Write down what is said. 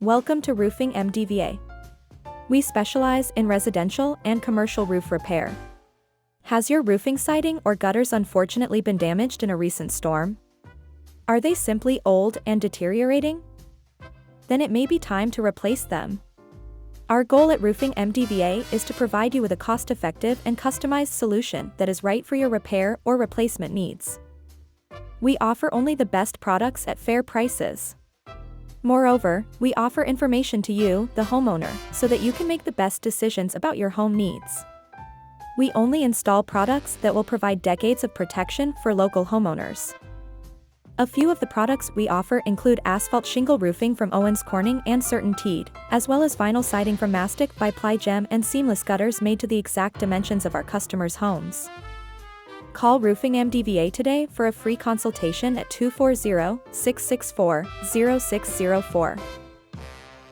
Welcome to RoofingMdVa. We specialize in residential and commercial roof repair. Has your roofing siding or gutters unfortunately been damaged in a recent storm? Are they simply old and deteriorating? Then it may be time to replace them. Our goal at RoofingMdVa is to provide you with a cost-effective and customized solution that is right for your repair or replacement needs. We offer only the best products at fair prices. Moreover, we offer information to you, the homeowner, so that you can make the best decisions about your home needs. We only install products that will provide decades of protection for local homeowners. A few of the products we offer include asphalt shingle roofing from Owens Corning and CertainTeed, as well as vinyl siding from Mastic by Ply Gem and seamless gutters made to the exact dimensions of our customers' homes. Call RoofingMdVa today for a free consultation at 240-664-0604.